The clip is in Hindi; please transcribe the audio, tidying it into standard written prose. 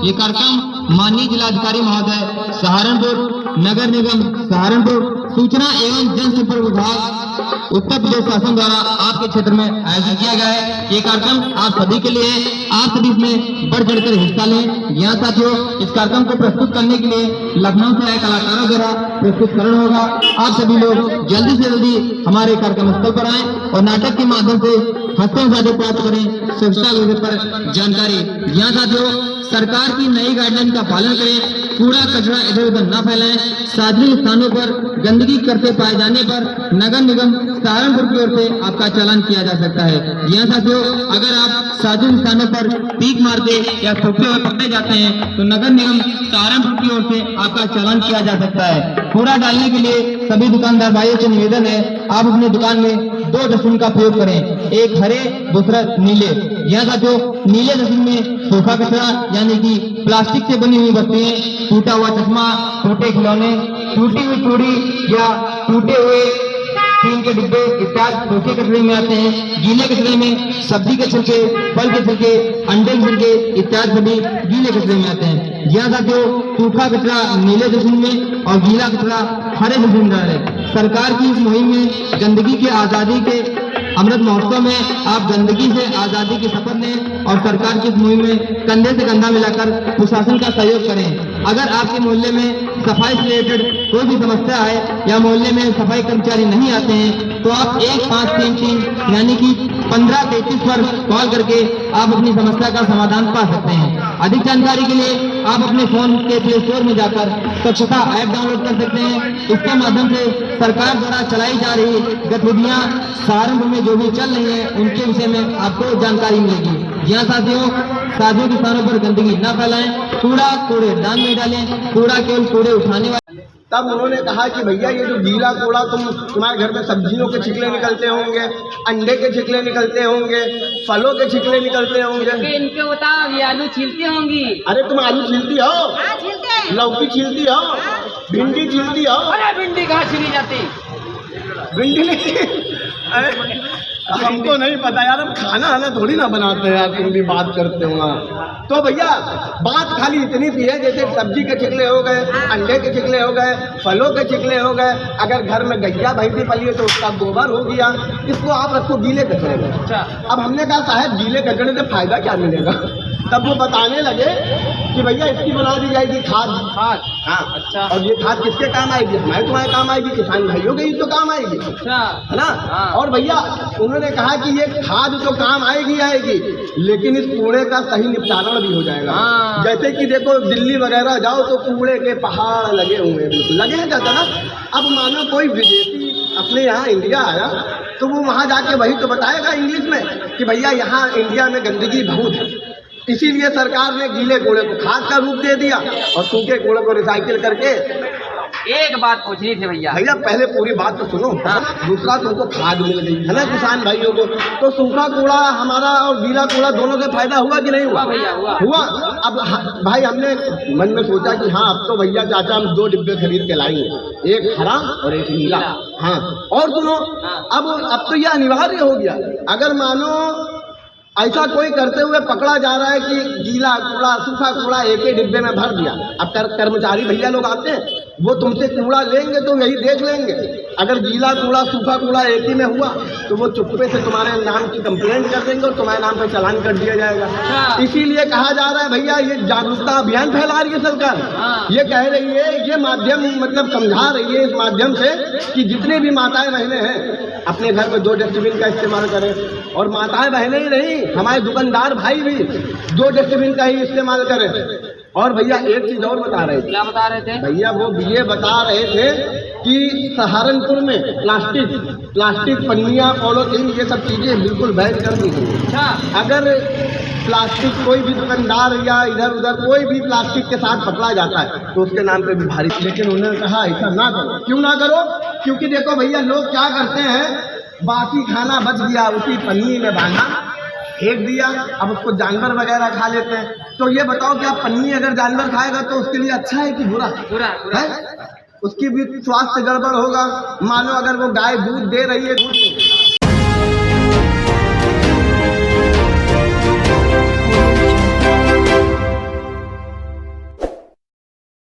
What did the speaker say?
ये कार्यक्रम माननीय जिलाधिकारी महोदय सहारनपुर नगर निगम सहारनपुर सूचना एवं जनसंपर्क विभाग उत्तर प्रदेश शासन द्वारा आपके क्षेत्र में आयोजित किया गया है। ये कार्यक्रम आप सभी के लिए है, आप सभी इसमें बढ़ चढ़कर हिस्सा लें। यहाँ साथियों इस कार्यक्रम को प्रस्तुत करने के लिए लखनऊ से आए कलाकारों द्वारा प्रस्तुतकरण होगा। आप सभी लोग जल्दी से जल्दी हमारे कार्यक्रम स्थल पर आएं और नाटक के माध्यम से हस्तों प्राप्त करें स्वच्छता विषय पर जानकारी। यहाँ साथियों सरकार की नई गाइडलाइन का पालन करें, कूड़ा कचरा इधर उधर न फैलाएं, सार्वजनिक स्थानों पर गंदगी करते पाए जाने पर नगर निगम सहारनपुर की ओर से आपका चालान किया जा सकता है। जी हाँ साथियों, अगर आप सार्वजनिक स्थानों पर पीक मारते या थूकते हुए पकड़े जाते हैं तो नगर निगम सहारनपुर की ओर से आपका चालान किया जा सकता है। कूड़ा डालने के लिए सभी दुकानदार भाइयों से निवेदन है, आप अपनी दुकान में 2 डस्टबिन का प्रयोग करें, एक हरे दूसरा नीले। यहाँ साथियों नीले डस्टबिन में सूखा कचरा यानी कि प्लास्टिक से बनी हुई वस्तुएं, टूटा हुआ चश्मा, टूटे खिलौने, टूटी हुई चूड़ी या टूटे हुए स्टील के डिब्बे इत्यादि सूखे कचरे में आते हैं। गीले कचरे में सब्जी के छिलके, फल के छिलके, अंडे के छिलके इत्यादि सभी गीले कचरे में आते हैं। यहाँ साथियों सूखा कचरा नीले डस्टबिन में और गीला कचरा हरे डस्टबिन में है। सरकार की इस मुहिम में गंदगी के आजादी के अमृत महोत्सव में आप गंदगी से आजादी की शपथ लें और सरकार की इस मुहिम में कंधे से कंधा मिलाकर प्रशासन का सहयोग करें। अगर आपके मोहल्ले में सफाई से रिलेटेड कोई भी समस्या है या मोहल्ले में सफाई कर्मचारी नहीं आते हैं तो आप 1533 यानी कि 1533 पर कॉल करके आप अपनी समस्या का समाधान पा सकते हैं। अधिक जानकारी के लिए आप अपने फोन के प्ले स्टोर में जाकर स्वच्छता ऐप डाउनलोड कर सकते हैं। इसके माध्यम से सरकार द्वारा चलाई जा रही गतिविधियां सहारनपुर में जो भी चल रही है उनके विषय में आपको जानकारी मिलेगी। यहाँ साथियों सार्वजनिक स्थानों पर गंदगी न फैलाएं, कूड़ा कूड़ेदान में डालें, कूड़ा केवल कूड़े उठाने वाले। तब उन्होंने कहा कि भैया ये जो गीला कूड़ा तुम्हारे घर में सब्जियों के छिकले निकलते होंगे, अंडे के छिकले निकलते होंगे, फलों के छिकले निकलते होंगे। इनके बताओ ये आलू छीलती होंगी। अरे तुम आलू छीलती हो? लौकी छीलती हो? भिंडी छीलती हो? अरे भिंडी कहाँ छीली जाती? भिंडी नहीं। अरे हमको नहीं पता यार, हम खाना आना थोड़ी ना बनाते हैं यार, तुम भी बात करते हो। तो भैया बात खाली इतनी सी है जैसे सब्जी के छिकले हो गए, अंडे के छिकले हो गए, फलों के छिकले हो गए, अगर घर में गैया भैंसी पली है तो उसका गोबर हो गया, इसको आप रखो गीले कचरे में। अब हमने कहा साहब गीले कचरे से फायदा क्या मिलेगा? तब वो बताने लगे कि भैया इसकी बना दी जाएगी खाद। हाँ अच्छा। और ये खाद किसके काम आएगी? हमारे तुम्हारे काम आएगी, किसान भाइयों के ही तो काम आएगी, है ना? और भैया उन्होंने कहा कि ये खाद तो काम आएगी लेकिन इस कूड़े का सही निपटारा भी हो जाएगा। जैसे कि देखो दिल्ली वगैरह जाओ तो कूड़े के पहाड़ लगे हुए हैं, बिल्कुल लगे हैं जाता ना। अब मानो कोई विदेशी अपने यहाँ इंडिया आया तो वो वहाँ जाके वही तो बताएगा इंग्लिश में कि भैया यहाँ इंडिया में गंदगी बहुत है, इसीलिए सरकार ने गीले कूड़े को खाद का रूप दे दिया और सूखे कूड़े को रिसाइकिल करके। एक बात पूछनी थी भैया। पहले पूरी बात तो सुनो। दूसरा तुमको खाद मिल गई है ना किसान भाइयों को, तो सूखा कूड़ा हमारा और गीला कूड़ा दोनों से फायदा हुआ कि नहीं हुआ? भैया हुआ। अब भाई हमने मन में सोचा कि हाँ अब तो भैया चाचा हम 2 डिब्बे खरीद के लाएंगे, एक हरा और एक नीला। हाँ और सुनो अब तो यह अनिवार्य हो गया। अगर मानो ऐसा कोई करते हुए पकड़ा जा रहा है कि गीला कूड़ा सूखा कूड़ा एक ही डिब्बे में भर दिया, अब कर्मचारी भैया लोग आते हैं वो तुमसे कूड़ा लेंगे तो यही देख लेंगे, अगर गीला कूड़ा सूखा कूड़ा एक ही में हुआ तो वो चुप्पे से तुम्हारे नाम की कंप्लेंट कर देंगे और तुम्हारे नाम पर चालान कर दिया जाएगा। इसीलिए कहा जा रहा है भैया ये जागरूकता अभियान फैला रही है सरकार। ये कह रही है, ये माध्यम मतलब समझा रही है इस माध्यम से कि जितने भी माताएं बहनें हैं अपने घर में 2 डस्टबिन का इस्तेमाल करें, और माताएं बहनें ही नहीं हमारे दुकानदार भाई भी 2 डस्टबिन का ही इस्तेमाल करें। और भैया एक चीज और बता रहे थे। क्या बता रहे थे भैया? वो ये बता रहे थे कि सहारनपुर में प्लास्टिक पन्नियां पॉलीथीन ये सब चीजें बिल्कुल बैन कर दी गई। अगर प्लास्टिक कोई भी दुकानदार या इधर उधर कोई भी प्लास्टिक के साथ पकड़ा जाता है तो उसके नाम पे भी भारी। लेकिन उन्होंने कहा ऐसा ना करो। क्यों ना करो? क्योंकि देखो भैया लोग क्या करते हैं, बासी खाना बच गया उसी पन्नी में बांधा फेंक दिया, अब उसको जानवर वगैरह खा लेते हैं। तो ये बताओ कि आप पन्नी अगर जानवर खाएगा तो उसके लिए अच्छा है कि बुरा? बुरा है। उसकी भी स्वास्थ्य गड़बड़ होगा। मानो अगर वो गाय दूध दे रही है, दूध